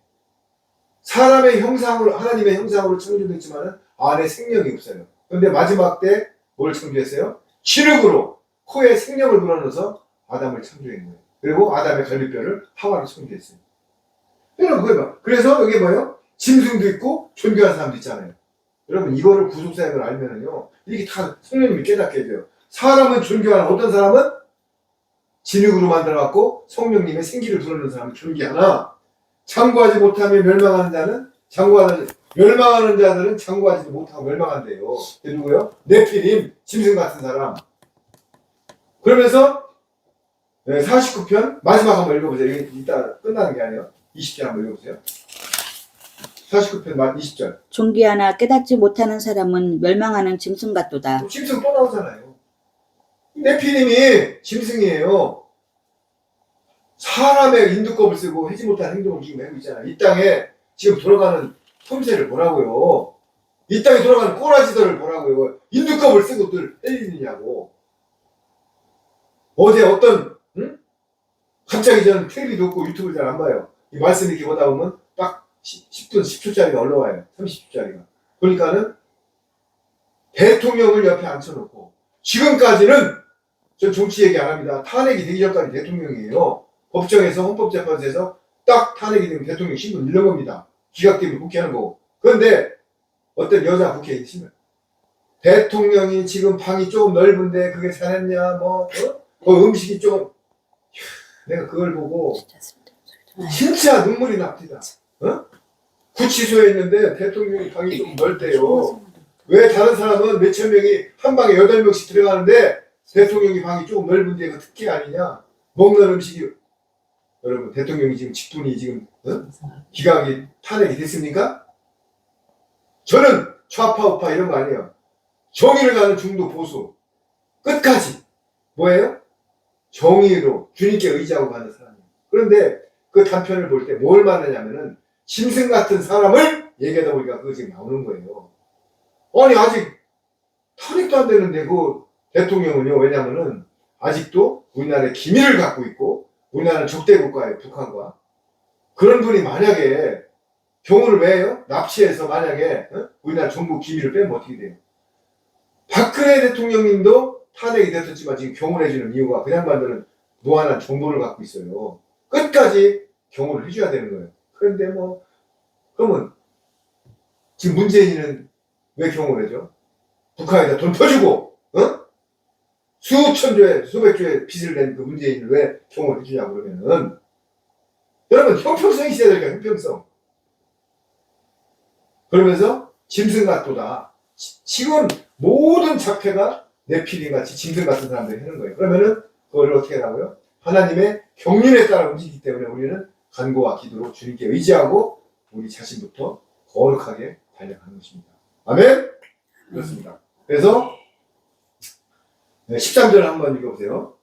사람의 형상으로, 하나님의 형상으로 창조됐지만 안에 생명이 없어요. 그런데 마지막 때 뭘 창조했어요? 진흙으로 코에 생명을 불어넣어서 아담을 창조한 거예요. 그리고 아담의 갈비뼈를 하와로 창조했어요. 여러분, 그게 봐. 그래서 여기 뭐예요? 짐승도 있고 존귀한 사람도 있잖아요. 여러분, 이거를 구속사역을 알면은요, 이렇게 다 성령님이 깨닫게 돼요. 사람은 존귀하나, 어떤 사람은 진흙으로 만들어갖고 성령님의 생기를 불어넣는 사람은 존귀하나, 장구하지 못하며 멸망하는 자는 멸망하는 자들은 장구하지도 못하고 멸망한대요. 그게 누구요? 네피림, 짐승 같은 사람. 그러면서 49편 마지막 한번 읽어보세요. 이따 끝나는 게 아니에요. 20절 한번 읽어보세요. 49편 20절. 존귀하나 깨닫지 못하는 사람은 멸망하는 짐승 같도다. 짐승 또 나오잖아요. 네피림이 짐승이에요. 사람의 인두껍을 쓰고 하지 못한 행동을 지금 하고 있잖아요. 이 땅에 지금 돌아가는 틈새를 보라고요. 이 땅에 돌아가는 꼬라지들을 보라고요. 인두껍을 쓰고들 헬리느냐고. 어제 어떤 갑자기 저는 텔레비도 없고 유튜브를 잘 안 봐요. 이 말씀 이렇게 보다 보면 딱 10분 10초짜리가 올라와요. 30초짜리가. 그러니까는 대통령을 옆에 앉혀놓고 지금까지는 전 정치 얘기 안 합니다. 탄핵이 되기 전까지 대통령이에요. 법정에서 헌법재판소에서 딱 탄핵이 되면 대통령 신분 잃는 겁니다. 기각되면 국회하는 거고. 그런데 어떤 여자 국회의원이 있으면 대통령이 지금 방이 조금 넓은데 그게 잘했냐 음식이 좀 내가 그걸 보고 진짜 눈물이 납니다. 구치소에 있는데 대통령이 방이 좀 넓대요. 왜 다른 사람은 몇천 명이 한 방에 8명씩 들어가는데 대통령이 방이 조금 넓은데 그 특기 아니냐? 먹는 음식이 여러분 대통령이 지금 직분이 지금 기각이 탄핵이 됐습니까? 저는 좌파 우파 이런 거 아니에요. 정의를 가는 중도 보수 끝까지 뭐예요? 정의로 주님께 의지하고 가는 사람이에요. 그런데 그 단편을 볼 때 뭘 말하냐면은 짐승 같은 사람을 얘기하다 보니까 그거 지금 나오는 거예요. 아니 아직 탄핵도 안 되는데 그 대통령은요. 왜냐면은 아직도 우리나라의 기밀을 갖고 있고 우리나라는 적대 국가예요. 북한과. 그런 분이 만약에 경호를 왜 해요? 납치해서 만약에 우리나라 정부 기밀을 빼면 어떻게 돼요? 박근혜 대통령님도 탄핵이 됐었지만 지금 경호를 해주는 이유가 그 양반들은 무한한 정보를 갖고 있어요. 끝까지 경호를 해줘야 되는 거예요. 그런데 그러면 지금 문재인은 왜 경호를 해줘? 북한에다 돈 퍼주고 수천조에 수백조에 빚을 낸 그 문재인을 왜 경호를 해주냐고 그러면은 여러분 형평성이 있어야 되니까 형평성. 그러면서 짐승 같도다. 지금 모든 작회가 네필림같이 짐승 같은 사람들이 하는 거예요. 그러면은 그걸 어떻게 하라고요? 하나님의 경륜에 따라 움직이기 때문에 우리는 간구와 기도로 주님께 의지하고 우리 자신부터 거룩하게 달려가는 것입니다. 아멘? 그렇습니다. 그래서 13절 한번 읽어보세요.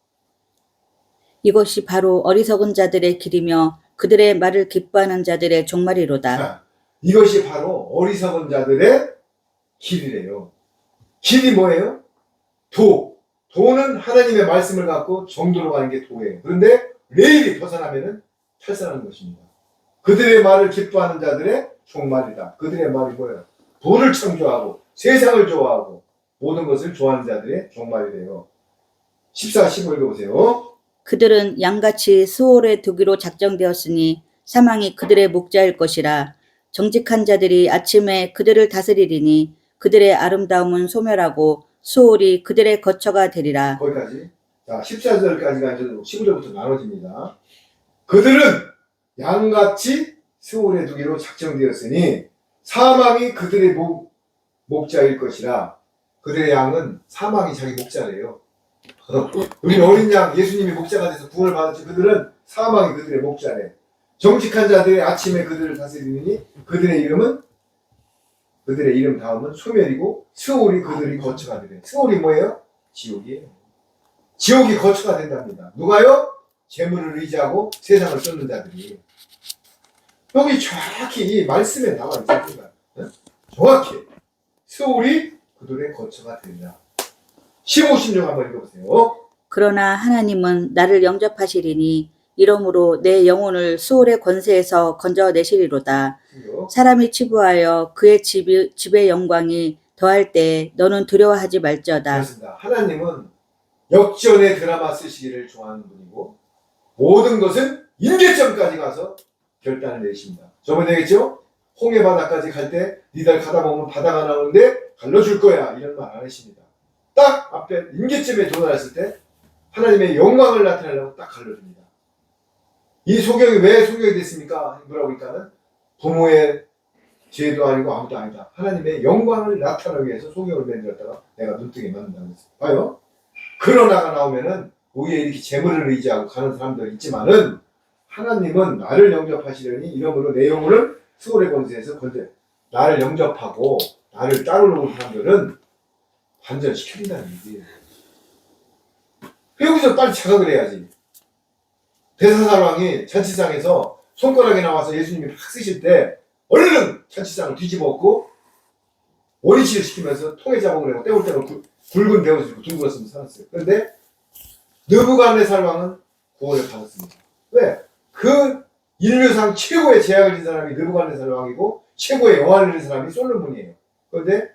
이것이 바로 어리석은 자들의 길이며 그들의 말을 기뻐하는 자들의 종말이로다. 자, 이것이 바로 어리석은 자들의 길이래요. 길이 뭐예요? 도는 하나님의 말씀을 갖고 정도로 가는 게 도예요. 그런데 레일이 벗어나면은 탈선하는 것입니다. 그들의 말을 기뻐하는 자들의 종말이다. 그들의 말이 뭐예요? 도를 창조하고 세상을 좋아하고 모든 것을 좋아하는 자들의 종말이래요. 14, 15 읽어보세요. 그들은 양같이 수월에 두기로 작정되었으니 사망이 그들의 목자일 것이라. 정직한 자들이 아침에 그들을 다스리리니 그들의 아름다움은 소멸하고 수월이 그들의 거처가 되리라. 거기까지. 자, 14절까지가 이제 15절부터 나눠집니다. 그들은 양같이 수월에 두기로 작정되었으니 사망이 그들의 목자일 것이라. 그들의 양은 사망이 자기 목자래요. 우리 어린 양 예수님이 목자가 돼서 구원을 받았지. 그들은 사망이 그들의 목자래. 정직한 자들의 아침에 그들을 다스리니 그들의 이름 다음은 소멸이고 스올이 그들이 거처가 되래. 스올이 뭐예요? 지옥이에요. 지옥이 거처가 된답니다. 누가요? 재물을 의지하고 세상을 쫓는 자들이. 여기 정확히 이 말씀에 나와 있습니다. 정확히 스올이 그들의 거처가 되리라. 15, 16 한번 읽어보세요. 그러나 하나님은 나를 영접하시리니 이러므로 내 영혼을 수월의 권세에서 건져내시리로다. 사람이 치부하여 그의 집의 영광이 더할 때 너는 두려워하지 말지어다. 그렇습니다. 하나님은 역전의 드라마 쓰시기를 좋아하는 분이고 모든 것은 임계점까지 가서 결단을 내십니다. 저번에 얘기했죠? 홍해 바다까지 갈 때 니들 가다 보면 바다가 나오는데 갈라줄 거야 이런 말 안 하십니다. 딱 앞에 임계점에 도달했을 때 하나님의 영광을 나타내려고 딱 갈라줍니다. 이 소경이 왜 소경이 됐습니까? 뭐라고 하니까는 부모의 죄도 아니고 아무도 아니다. 하나님의 영광을 나타내기 위해서 소경을 만들었다가 내가 눈뜨게 만든다고 했어요. 봐요. 그러나가 나오면은 우리의 이렇게 재물을 의지하고 가는 사람들 있지만은 하나님은 나를 영접하시려니 이러므로 내 영혼을 수월의 권세에서 나를 영접하고 나를 따르는 사람들은 반전시켜준다는 얘기예요. 여기서 빨리 자각을 해야지. 대사사랑이 잔치상에서 손가락에 나와서 예수님이 팍 쓰실 때 얼른 잔치상을 뒤집어엎고 원위치를 시키면서 통해 자복을 하고 때울 때는 굵은 배옷을 입고 둥글었으면 살았어요. 그런데 느부갓네살 왕은 구원을 받았습니다. 왜? 그 인류상 최고의 제약을 진 사람이 느부갓네살 왕이고 최고의 영화를 진 사람이 솔로몬이에요. 그런데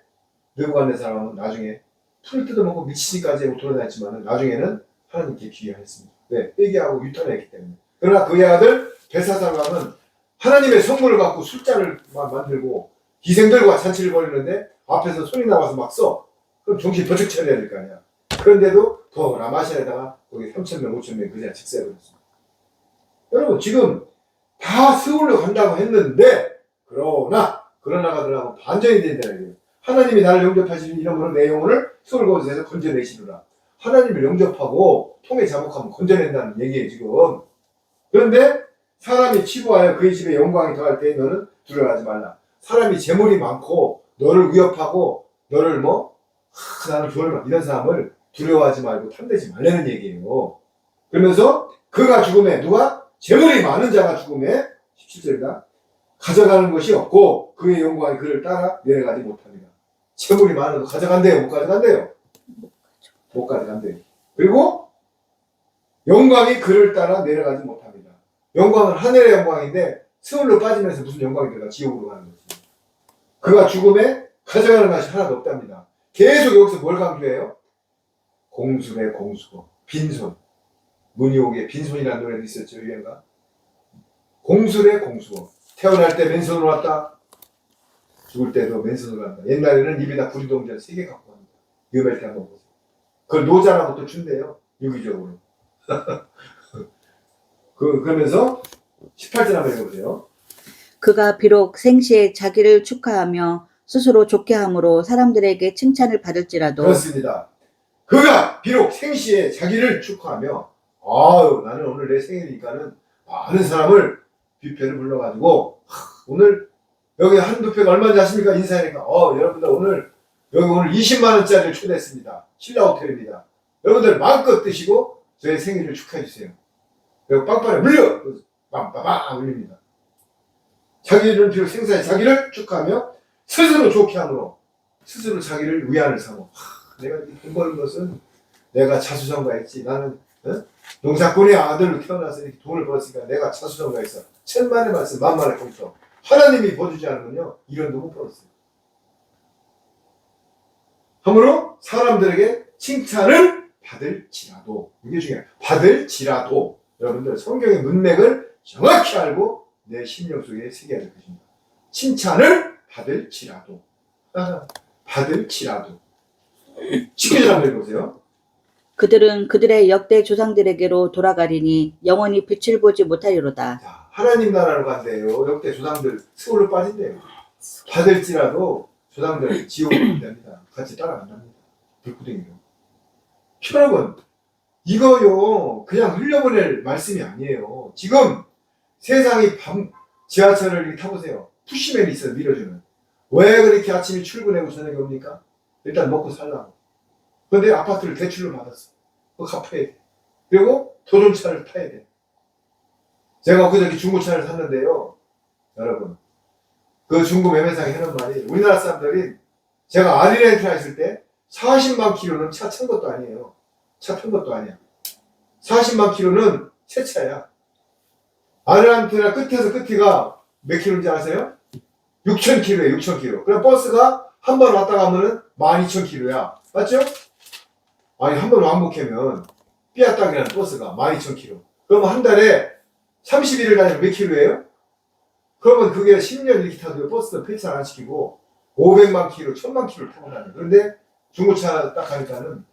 느부갓네살 왕은 나중에 풀을 뜯어먹고 미치기까지 하고 돌아다녔지만 나중에는 하나님께 귀의하였습니다. 왜? 회개하고 유턴했기 때문에. 그러나 그의 아들 벨사살 왕은 하나님의 성물을 갖고 술잔을 만들고 기생들과 잔치를 벌이는데 앞에서 손이 나와서 막 써. 그럼 정신 버쩍 차려야 될 거 아니야. 그런데도 더 라마시아에다가 거기 3,000명, 5,000명 그냥 직사해버렸습니다. 여러분 지금 다 서울로 간다고 했는데 그러나가 들어가면 반전이 된다는 얘기예요. 하나님이 나를 영접하시는 이름으로 내 영혼을 서울 거기서 건져내시리라. 하나님을 영접하고 통해 자복하면 건져낸다는 얘기예요 지금. 그런데 사람이 치부하여 그의 집에 영광이 더할 때 너는 두려워하지 말라. 사람이 재물이 많고 너를 위협하고 너를 나는 돈을 이런 사람을 두려워하지 말고 탐내지 말라는 얘기예요. 그러면서 그가 죽음에 누가? 재물이 많은 자가 죽음에 17절이다. 가져가는 것이 없고 그의 영광이 그를 따라 내려가지 못합니다. 재물이 많아도 가져간대요? 못 가져간대요? 못 가져간대요. 그리고 영광이 그를 따라 내려가지 못합니다. 영광은 하늘의 영광인데 스물로 빠지면서 무슨 영광이 들어가 지옥으로 가는 거지. 그가 죽음에 가져가는 것이 하나도 없답니다. 계속 여기서 뭘 강조해요? 공수래 공수고 빈손. 문희옥의 빈손이라는 노래도 있었죠. 유행가. 공수래 공수고 태어날 때 맨손으로 왔다. 죽을 때도 맨손으로 간다. 옛날에는 입에다 구리동전 3개 갖고 갑니다. 위험할 때 한번 보세요. 그걸 노자라고 또 준대요. 유기적으로. 그러면서 18절 한번 읽어보세요. 그가 비록 생시에 자기를 축하하며 스스로 좋게 함으로 사람들에게 칭찬을 받을지라도 그렇습니다. 그가 비록 생시에 자기를 축하하며 아유 나는 오늘 내 생일이니까는 많은 사람을 뷔페를 불러가지고 오늘 여기 한두 팩 얼마인지 아십니까? 인사하니까 여러분들 오늘 20만 원짜리를 초대했습니다. 신라 호텔입니다. 여러분들 마음껏 드시고 저의 생일을 축하해 주세요. 그리고 빵빵에 물려 빵빵빵 울립니다. 자기는 비록 생사에 자기를 축하하며 스스로 좋게 함으로 스스로 자기를 위안을 삼어 내가 돈 버는 것은 내가 자수성가했지. 나는 농사꾼의 아들로 태어나서 이렇게 돈을 벌었으니까 내가 자수성가했어. 천만의 말씀 만만의 공터. 하나님이 벌어주지 않으면요 이런 돈 못 벌었어요. 함으로 사람들에게 칭찬을 받을지라도 이게 중요해요. 받을지라도 여러분들 성경의 문맥을 정확히 알고 내 심령 속에 새겨야 될 것입니다. 칭찬을 받을지라도 받을지라도 19절 한번 읽어보세요. 그들은 그들의 역대 조상들에게로 돌아가리니 영원히 빛을 보지 못하리로다. 자, 하나님 나라로 간대요. 역대 조상들 스올로 빠진대요. 받을지라도 조상들 지옥으로 간답니다. 같이 따라간답니다. 불구덩이로. 여러분 이거요 그냥 흘려보낼 말씀이 아니에요. 지금 세상이 지하철을 이렇게 타보세요. 푸시맨이 있어요. 밀어주는. 왜 그렇게 아침에 출근하고 저녁에 옵니까? 일단 먹고 살라고. 그런데 아파트를 대출로 받았어. 그거 갚아야 돼. 그리고 도전차를 타야 돼. 제가 그저께 중고차를 샀는데요. 여러분 그 중고 매매상에 해놓은 말이 우리나라 사람들이 제가 아리렌트라 했을 때 40만 킬로는 차 탄 것도 아니에요. 차 탄 것도 아니야. 40만 킬로는 새 차야. 아르헨티나 끝에서 끝이가 몇 킬로인지 아세요? 6천 킬로예요. 6천 킬로. 그럼 버스가 한 번 왔다 가면은 12,000 킬로야. 맞죠? 아니 한 번 왕복하면 삐아딱이라는 버스가 12,000 킬로. 그러면 한 달에 30일을 다니면 몇 킬로예요? 그러면 그게 10년 이렇게 타도 버스는 폐차 안 시키고 500만 킬로, 1000만 킬로를 타고 다녀요. 그런데 중고차 딱 가니까는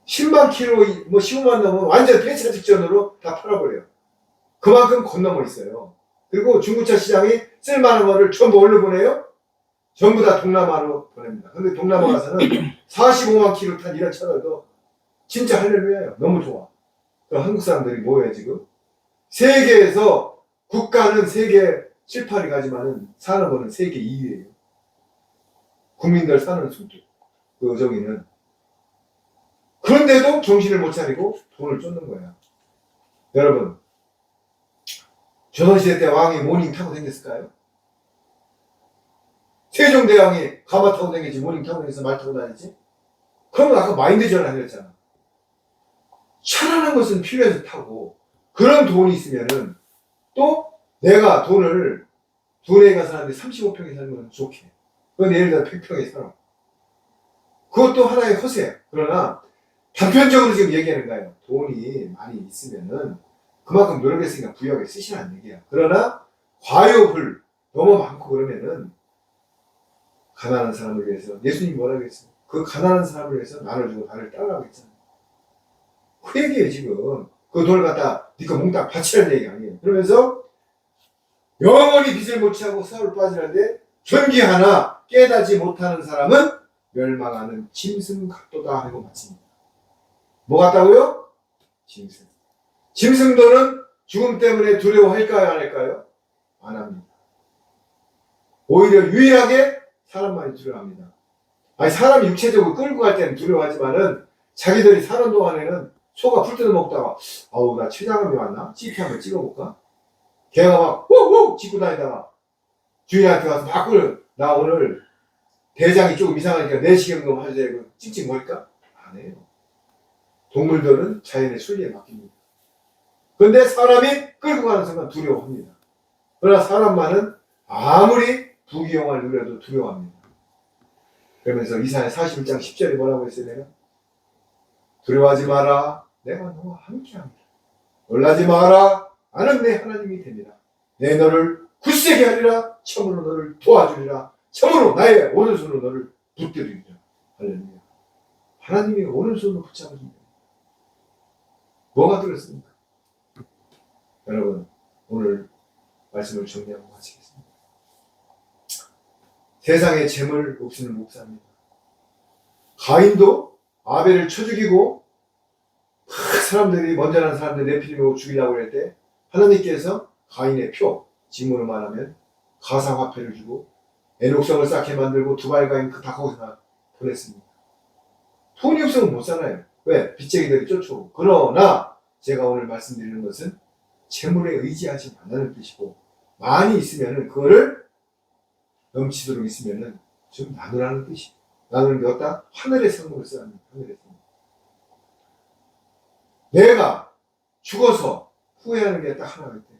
10만 킬로, 15만 넘으면 완전 폐차 직전으로 다 팔아버려요. 그만큼 건너머 있어요. 그리고 중고차 시장이 쓸만한 거를 전부 어디로 보내요? 전부 다 동남아로 보냅니다. 근데 동남아 가서는 45만 킬로 탄 이런 차들도 진짜 할렐루야예요. 너무 좋아. 그럼 한국 사람들이 뭐예요 지금? 세계에서 국가는 세계 7, 8위 가지만은 사는 거는 세계 2위예요. 국민들 사는 속도. 저기는. 그런데도 정신을 못 차리고 돈을 쫓는 거야. 여러분, 조선시대 때 왕이 모닝 타고 다녔을까요? 세종대왕이 가마 타고 다니지, 모닝 타고 다니면서 말 타고 다니지? 그러면 아까 마인드 전환이었잖아. 편안한 것은 필요해서 타고, 그런 돈이 있으면은 또 내가 돈에 가서 사는데 35평에 사는 건 좋게. 그건 예를 들어 100평에 살아. 그것도 하나의 허세야. 그러나 단편적으로 지금 얘기하는 거예요. 돈이 많이 있으면은 그만큼 노력했으니까 부역에 쓰시라는 얘기야. 그러나 과욕을 너무 많고 그러면은 가난한 사람을 위해서, 예수님이 뭐라고 했어요? 그 가난한 사람을 위해서 나눠주고 나를 따라가겠잖아요. 그 얘기예요, 지금. 그 돈을 갖다 니가 몽땅 바치라는 얘기 아니에요. 그러면서 영원히 빚을 못 취하고 사업을 빠지는데 존귀 하나 깨닫지 못하는 사람은 멸망하는 짐승 같도다 하고 마칩니다. 뭐 같다고요? 짐승. 짐승들은 죽음 때문에 두려워할까요, 안 할까요? 안 합니다. 오히려 유일하게 사람만이 두려워합니다. 아니, 사람이 육체적으로 끌고 갈 때는 두려워하지만은 자기들이 사는 동안에는 소가 풀 뜯어 먹다가 아우 나 췌장암이 왔나? CT 한번 찍어볼까? 걔가 막 욱욱 짖고 다니다가 주인한테 가서 막 나 오늘 대장이 조금 이상하니까 내시경금 하셔야 되고 찍찍 뭘까? 안 해요. 동물들은 자연의 순리에 맡깁니다. 그런데 사람이 끌고 가는 순간 두려워합니다. 그러나 사람만은 아무리 부귀영화를 누려도 두려워합니다. 그러면서 이사야 41장 10절에 뭐라고 했어요? 내가? 두려워하지 마라. 내가 너와 함께합니다. 놀라지 마라. 나는 내 하나님이 됩니다. 내 너를 굳세게 하리라. 참으로 너를 도와주리라. 참으로 나의 오른손으로 너를 붙들리리라. 할렐루야. 하나님이 오른손으로 붙잡으십니다. 뭐가 들었습니까? 여러분, 오늘 말씀을 정리하고 마치겠습니다. 세상에 재물 없으면 목사입니다. 가인도 아벨을 쳐 죽이고 사람들이 먼저난 사람들 네피림으로 죽이려고 할 때 하나님께서 가인의 표, 지문으로 말하면 가상화폐를 주고 애녹성을 쌓게 만들고 두발가인 그 다 거기서 보냈습니다. 돈이 없으면 못 살아요. 왜? 빚쟁이들이 쫓아오고. 그러나 제가 오늘 말씀드리는 것은 재물에 의지하지 말라는 뜻이고, 많이 있으면은 그거를 넘치도록 있으면은 좀 나누라는 뜻이에요. 나누는 게 어디다? 하늘의 선물을 써야 합니다. 하늘의 선물. 내가 죽어서 후회하는 게 딱 하나 있대.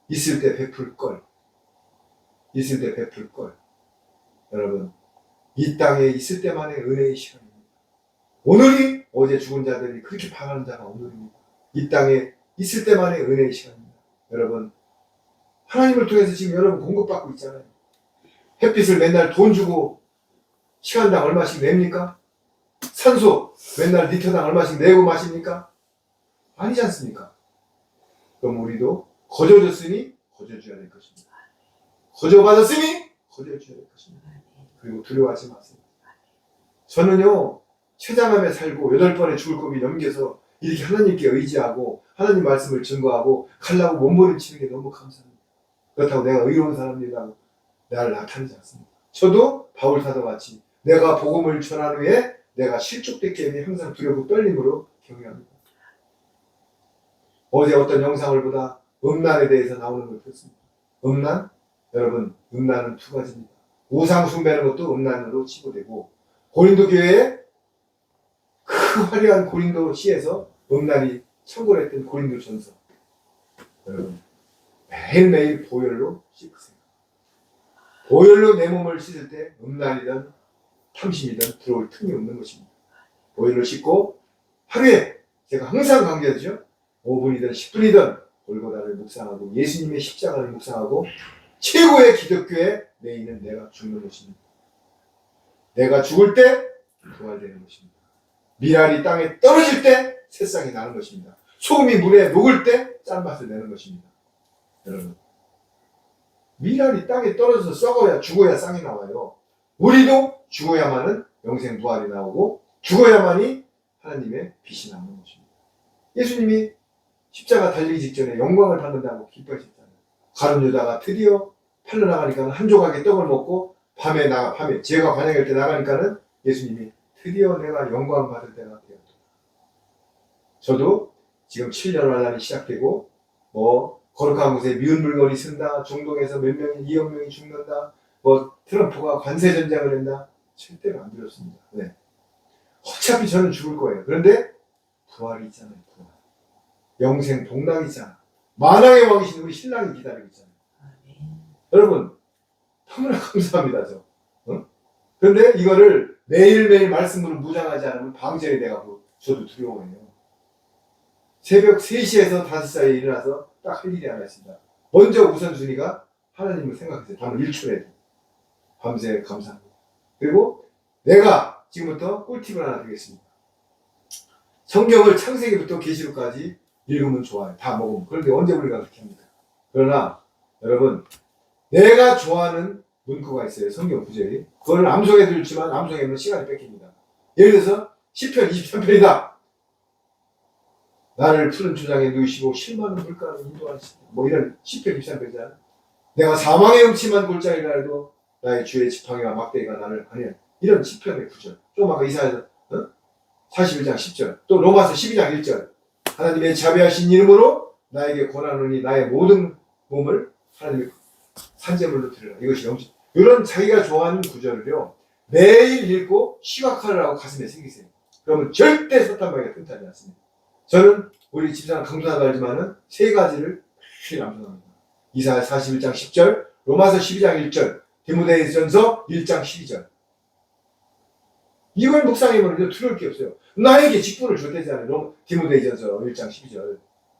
있을 때 베풀 걸. 있을 때 베풀 걸. 여러분, 이 땅에 있을 때만의 은혜의 시간입니다. 오늘이 어제 죽은 자들이 그렇게 바라는 자가 오늘입니다. 이 땅에 있을 때만의 은혜의 시간입니다. 여러분, 하나님을 통해서 지금 여러분 공급받고 있잖아요. 햇빛을 맨날 돈 주고 시간당 얼마씩 냅니까? 산소 맨날 리터당 얼마씩 내고 마십니까? 아니지 않습니까? 그럼 우리도 거저줬으니 거저줘야 될 것입니다. 거저받았으니 거저줘야 될 것입니다. 그리고 두려워하지 마세요. 저는요, 췌장암에 살고 8번의 죽을 고비 넘겨서 이렇게 하나님께 의지하고 하나님 말씀을 증거하고 가려고 몸부림치는 게 너무 감사합니다. 그렇다고 내가 의로운 사람이라고 나를 나타내지 않습니다. 저도 바울 사도 같이 내가 복음을 전한 후에 내가 실족됐기 때문에 항상 두렵고 떨림으로 경외합니다. 어제 어떤 영상을 보다 음란에 대해서 나오는 걸 봤습니다. 음란? 여러분, 음란은 두 가지입니다. 우상 숭배하는 것도 음란으로 치부되고, 고린도 교회에 그 화려한 고린도 시에서 음란이 창궐했던 고린도 전서. 여러분, 매일매일 보혈로 씻으세요. 보혈로 내 몸을 씻을 때 음란이든 탐심이든 들어올 틈이 없는 것입니다. 보혈로 씻고 하루에 제가 항상 강조하죠. 5분이든 10분이든 골고다를 묵상하고 예수님의 십자가를 묵상하고 최고의 기독교의 메인은 내가 죽는 것입니다. 내가 죽을 때 부활되는 것입니다. 미랄이 땅에 떨어질 때 새싹이 나는 것입니다. 소금이 물에 녹을 때 짠맛을 내는 것입니다. 여러분, 미랄이 땅에 떨어져서 썩어야 죽어야 쌍이 나와요. 우리도 죽어야만은 영생 부활이 나오고 죽어야만이 하나님의 빛이 나오는 것입니다. 예수님이 십자가 달리기 직전에 영광을 받는다고 기뻐하셨잖아요. 가룟 유다가 드디어 팔려 나가니까는 한 조각의 떡을 먹고 밤에 제가 반역할 때 나가니까는 예수님이 드디어 내가 영광 받을 때가 되었다. 저도 지금 7년 환란이 시작되고 거룩한 곳에 미운 물건이 쓴다. 중동에서 몇 명이 2억 명이 죽는다. 뭐 트럼프가 관세 전쟁을 했나? 절대로 안 들었습니다. 네. 어차피 저는 죽을 거예요. 그런데 부활이 있잖아요. 부활. 영생 복락이 있잖아. 만왕의 왕이신 우리 신랑이 기다리고 있잖아요. 여러분 너무나 감사합니다. 저. 어? 그런데 이거를 매일매일 말씀으로 무장하지 않으면 방전이 돼가고 저도 두려워해요. 새벽 3시에서 5시 사이에 일어나서 딱 할 일이 하나 있습니다. 먼저 우선순위가 하나님을 생각하세요. 밤을 일출해도. 밤새 감사합니다. 그리고 내가 지금부터 꿀팁을 하나 드리겠습니다. 성경을 창세기부터 계시록까지 읽으면 좋아요. 다 먹으면. 그런데 언제 우리가 그렇게 합니까? 그러나 여러분 내가 좋아하는 문구가 있어요. 성경 구절이. 그걸 암송해 드리지만 암송하면 시간이 뺏깁니다. 예를 들어서 시편 23편이다. 나를 푸른 초장에 누이시고 실만한 물가로 인도하시고 뭐 이런 시편 23편이잖아. 내가 사망의 음침한 골짜기라 해도 나의 주의 지팡이와 막대기가 나를 아니야. 이런 시편의 구절. 좀 아까 이사야서 41장 10절 또 로마서 12장 1절 하나님의 자비하신 이름으로 나에게 권하노니 나의 모든 몸을 하나님의 산재물로 드리라. 이것이 영적. 이런 자기가 좋아하는 구절을요 매일 읽고 시각화를 하고 가슴에 새기세요. 그러면 절대 사탄마귀가 틈타지 않습니다. 저는 우리 집사람 강조하다 알지만은 세 가지를 매일 암송합니다. 이사야 41장 10절, 로마서 12장 1절, 디모데전서 1장 12절. 이걸 묵상해보면 두려울 게 없어요. 나에게 직분을 줬대잖아요. 디모데전서 1장 12절.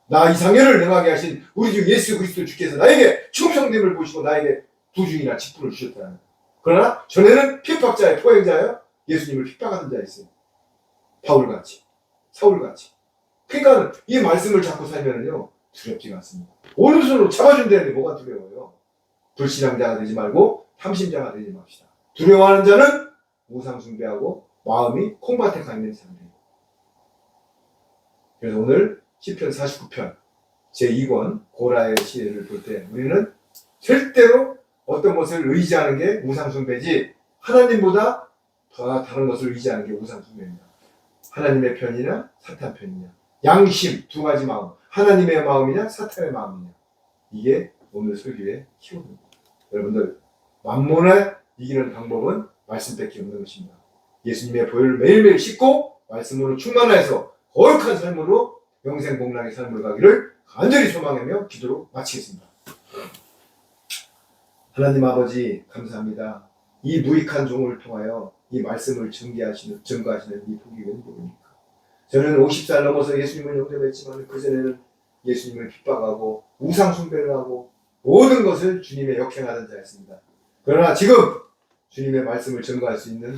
나 이상열을 능하게 하신 우리 주 예수 그리스도 주께서 나에게 충성됨을 보시고 나에게 부중이나 직분을 주셨다는. 그러나 전에는 핍박자의 포행자여 예수님을 핍박하던 자였어요. 바울같이, 사울같이. 그러니까 이 말씀을 잡고 살면은요 두렵지가 않습니다. 오른손으로 잡아준다는데 뭐가 두려워요? 불신앙자가 되지 말고 탐심자가 되지 맙시다. 두려워하는 자는 우상 숭배하고 마음이 콩밭에 가 있는 사람들이에요. 그래서 오늘 시편 49편 제2권 고라의 시를 볼 때 우리는 절대로 어떤 것을 의지하는 게 우상 숭배지 하나님보다 더 다른 것을 의지하는 게 우상 숭배입니다. 하나님의 편이냐 사탄 편이냐. 양심 두 가지 마음. 하나님의 마음이냐 사탄의 마음이냐. 이게 오늘 설교의 키워드입니다. 여러분들 만몬을 이기는 방법은 말씀 뺏기 없는 것입니다. 예수님의 보혈을 매일매일 씻고 말씀으로 충만해서 거룩한 삶으로 영생 복락의 삶을 가기를 간절히 소망하며 기도로 마치겠습니다. 하나님 아버지 감사합니다. 이 무익한 종을 통하여 이 말씀을 증거하시는 이 복이 웬복입니까? 저는 50살 넘어서 예수님을 영접했지만 그전에는 예수님을 핍박하고 우상 숭배를 하고 모든 것을 주님의 역행하던 자였습니다. 그러나 지금 주님의 말씀을 증거할 수 있는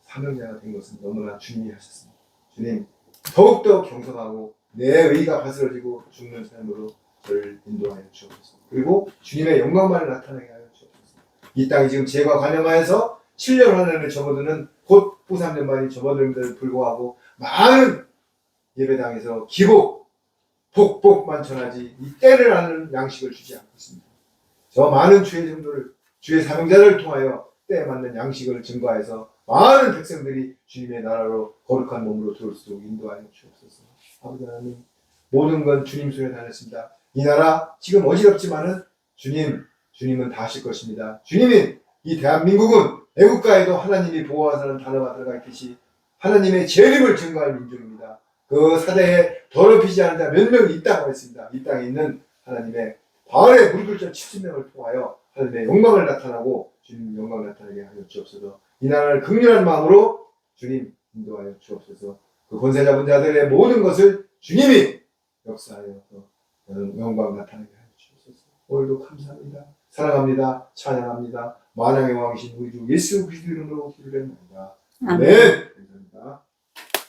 사명자가 된 것은 너무나 주님이 하셨습니다. 주님 더욱더 경성하고 내 의가 바스러지고 죽는 삶으로 저를 인도하여 주옵소서. 그리고 주님의 영광만을 나타나게 하여 주옵소서. 이 땅이 지금 죄가 관영하여서 7년 하늘을 접어드는 곧 후 3년 만이 접어들음에도 불구하고 많은 예배당에서 기복, 복복 만천하지 이 때를 아는 양식을 주지 않고 있습니다. 저 많은 주의 성도를 주의 사명자를 통하여 때에 맞는 양식을 증거해서 많은 백성들이 주님의 나라로 거룩한 몸으로 들어올 수 있도록 인도하여 주옵소서. 아버지 하나님 모든 건 주님 손에 달렸습니다. 이 나라 지금 어지럽지만은 주님은 다 하실 것입니다. 주님이 이 대한민국은 애국가에도 하나님이 보호하사는 단어가 들어가 있듯이 하나님의 재림을 증거할 민족입니다. 그 사대에 더럽히지 않은 자 몇 명이 있다고 했습니다. 이 땅에 있는 하나님의 바알의 무리들전 70명을 통하여 하나님의 영광을 나타나고 주님 영광을 나타나게 하여 주옵소서. 이 나라를 긍휼한 마음으로 주님 인도하여 주옵소서. 그 권세 잡은 자들의 모든 것을 주님이 역사하여 영광 나타나게 하여 주옵소서. 오늘도 감사합니다. 사랑합니다. 찬양합니다. 만왕의 왕이신 우리 주 예수 그리스도 이름으로 기도드립니다. 아멘.